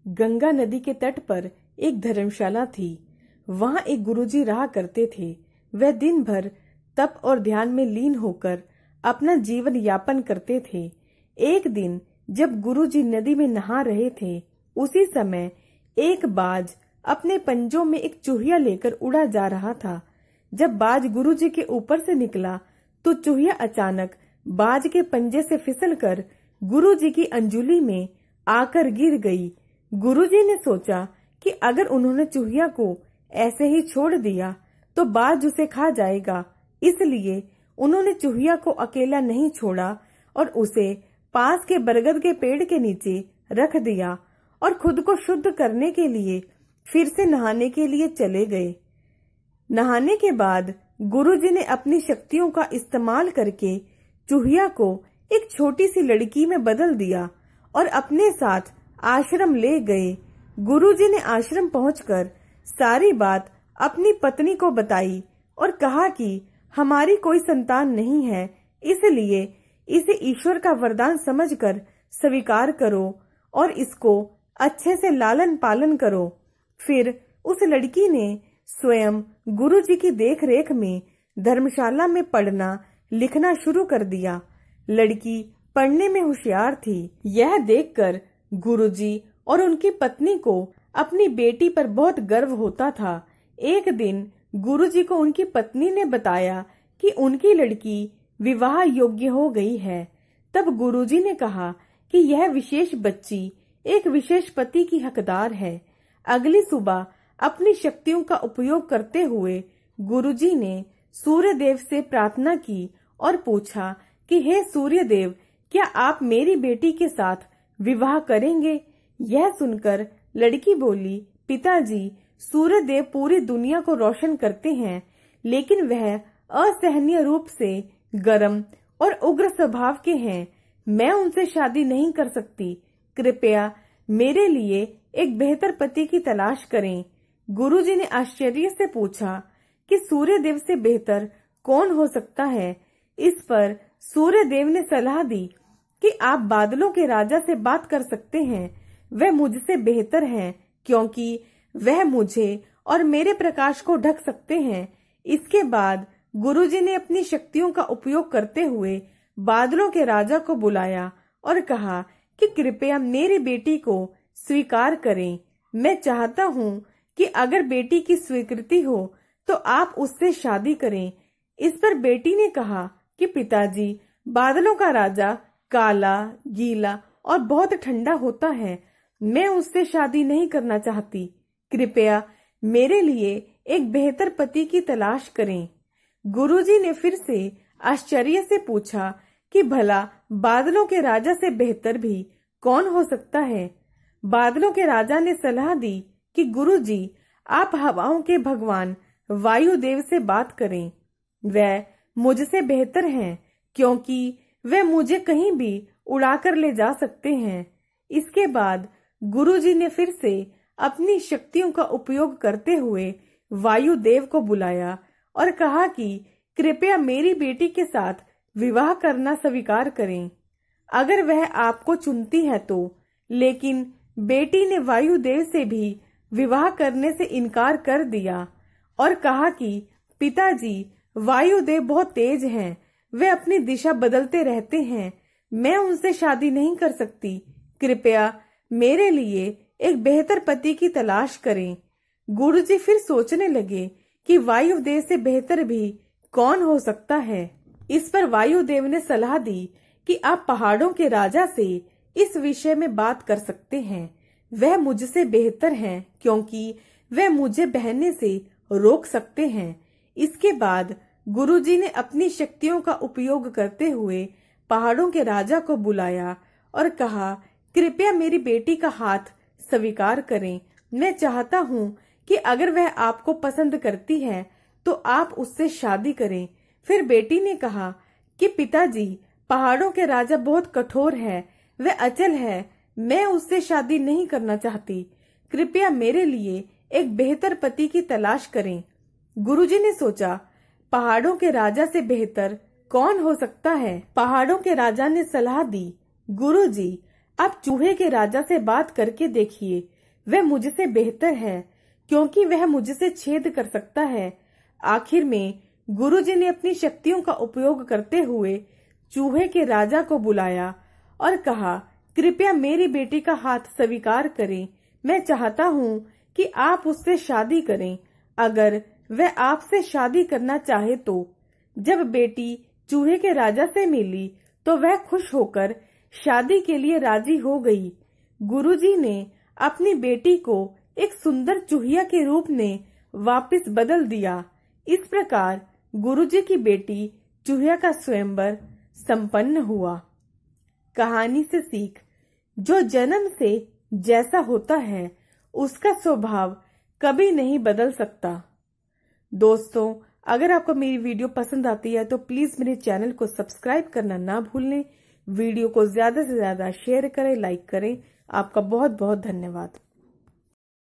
गंगा नदी के तट पर एक धर्मशाला थी। वहां एक गुरुजी रहा करते थे। वह दिन भर तप और ध्यान में लीन होकर अपना जीवन यापन करते थे। एक दिन जब गुरुजी नदी में नहा रहे थे, उसी समय एक बाज अपने पंजों में एक चूहिया लेकर उड़ा जा रहा था। जब बाज गुरुजी के ऊपर से निकला तो चूहिया अचानक बाज के पंजे से फिसलकर गुरुजी की अंजुली में आकर गिर गई। गुरुजी ने सोचा कि अगर उन्होंने चूहिया को ऐसे ही छोड़ दिया तो बाज उसे खा जाएगा, इसलिए उन्होंने चूहिया को अकेला नहीं छोड़ा और उसे पास के बरगद के पेड़ के नीचे रख दिया और खुद को शुद्ध करने के लिए फिर से नहाने के लिए चले गए। नहाने के बाद गुरुजी ने अपनी शक्तियों का इस्तेमाल करके चूहिया को एक छोटी सी लड़की में बदल दिया और अपने साथ आश्रम ले गए। गुरुजी ने आश्रम पहुंचकर सारी बात अपनी पत्नी को बताई और कहा कि हमारी कोई संतान नहीं है, इसलिए इसे ईश्वर का वरदान समझकर स्वीकार करो और इसको अच्छे से लालन पालन करो। फिर उस लड़की ने स्वयं गुरुजी की देखरेख में धर्मशाला में पढ़ना लिखना शुरू कर दिया। लड़की पढ़ने में होशियार थी। यह देखकर गुरुजी और उनकी पत्नी को अपनी बेटी पर बहुत गर्व होता था। एक दिन गुरुजी को उनकी पत्नी ने बताया कि उनकी लड़की विवाह योग्य हो गई है। तब गुरुजी ने कहा कि यह विशेष बच्ची एक विशेष पति की हकदार है। अगली सुबह अपनी शक्तियों का उपयोग करते हुए गुरुजी ने सूर्य देव से प्रार्थना की और पूछा कि हे सूर्य देव, क्या आप मेरी बेटी के साथ विवाह करेंगे? यह सुनकर लड़की बोली, पिताजी, सूर्य देव पूरी दुनिया को रोशन करते हैं, लेकिन वह असहनीय रूप से गर्म और उग्र स्वभाव के हैं। मैं उनसे शादी नहीं कर सकती। कृपया मेरे लिए एक बेहतर पति की तलाश करें। गुरुजी ने आश्चर्य से पूछा कि सूर्य देव से बेहतर कौन हो सकता है? इस पर सूर्य देव ने सलाह दी कि आप बादलों के राजा से बात कर सकते हैं। वह मुझसे बेहतर हैं क्योंकि वह मुझे और मेरे प्रकाश को ढक सकते हैं। इसके बाद गुरुजी ने अपनी शक्तियों का उपयोग करते हुए बादलों के राजा को बुलाया और कहा कि कृपया मेरी बेटी को स्वीकार करें। मैं चाहता हूँ कि अगर बेटी की स्वीकृति हो तो आप उससे शादी करें। इस पर बेटी ने कहा कि पिताजी, बादलों का राजा काला, गीला और बहुत ठंडा होता है। मैं उससे शादी नहीं करना चाहती। कृपया मेरे लिए एक बेहतर पति की तलाश करें। गुरुजी ने फिर से आश्चर्य से पूछा कि भला बादलों के राजा से बेहतर भी कौन हो सकता है? बादलों के राजा ने सलाह दी कि गुरुजी, आप हवाओं के भगवान वायुदेव से बात करें। वह मुझसे बेहतर हैं क्योंकि वह मुझे कहीं भी उड़ाकर ले जा सकते हैं। इसके बाद गुरुजी ने फिर से अपनी शक्तियों का उपयोग करते हुए वायुदेव को बुलाया और कहा कि कृपया मेरी बेटी के साथ विवाह करना स्वीकार करें, अगर वह आपको चुनती है तो। लेकिन बेटी ने वायुदेव से भी विवाह करने से इनकार कर दिया और कहा कि पिताजी, वायुदेव बहुत तेज हैं। वे अपनी दिशा बदलते रहते हैं। मैं उनसे शादी नहीं कर सकती। कृपया मेरे लिए एक बेहतर पति की तलाश करें। गुरुजी फिर सोचने लगे कि वायुदेव से बेहतर भी कौन हो सकता है। इस पर वायुदेव ने सलाह दी कि आप पहाड़ों के राजा से इस विषय में बात कर सकते हैं। वह मुझसे बेहतर हैं क्योंकि वह मुझे बहने से रोक सकते हैं। इसके बाद गुरुजी ने अपनी शक्तियों का उपयोग करते हुए पहाड़ों के राजा को बुलाया और कहा, कृपया मेरी बेटी का हाथ स्वीकार करें। मैं चाहता हूँ कि अगर वह आपको पसंद करती है तो आप उससे शादी करें। फिर बेटी ने कहा कि पिताजी, पहाड़ों के राजा बहुत कठोर है, वह अचल है। मैं उससे शादी नहीं करना चाहती। कृपया मेरे लिए एक बेहतर पति की तलाश करें। गुरुजी ने सोचा, पहाड़ों के राजा से बेहतर कौन हो सकता है? पहाड़ों के राजा ने सलाह दी, गुरुजी, आप चूहे के राजा से बात करके देखिए। वह मुझसे बेहतर है क्योंकि वह मुझसे छेद कर सकता है। आखिर में गुरुजी ने अपनी शक्तियों का उपयोग करते हुए चूहे के राजा को बुलाया और कहा, कृपया मेरी बेटी का हाथ स्वीकार करें। मैं चाहता हूँ कि आप उससे शादी करें, अगर वह आपसे शादी करना चाहे तो। जब बेटी चूहे के राजा से मिली तो वह खुश होकर शादी के लिए राजी हो गई। गुरुजी ने अपनी बेटी को एक सुंदर चूहिया के रूप में वापस बदल दिया। इस प्रकार गुरुजी की बेटी चूहिया का स्वयंवर संपन्न हुआ। कहानी से सीख, जो जन्म से जैसा होता है उसका स्वभाव कभी नहीं बदल सकता। दोस्तों, अगर आपको मेरी वीडियो पसंद आती है तो प्लीज मेरे चैनल को सब्सक्राइब करना ना भूलें। वीडियो को ज्यादा से ज्यादा शेयर करें, लाइक करें। आपका बहुत बहुत धन्यवाद।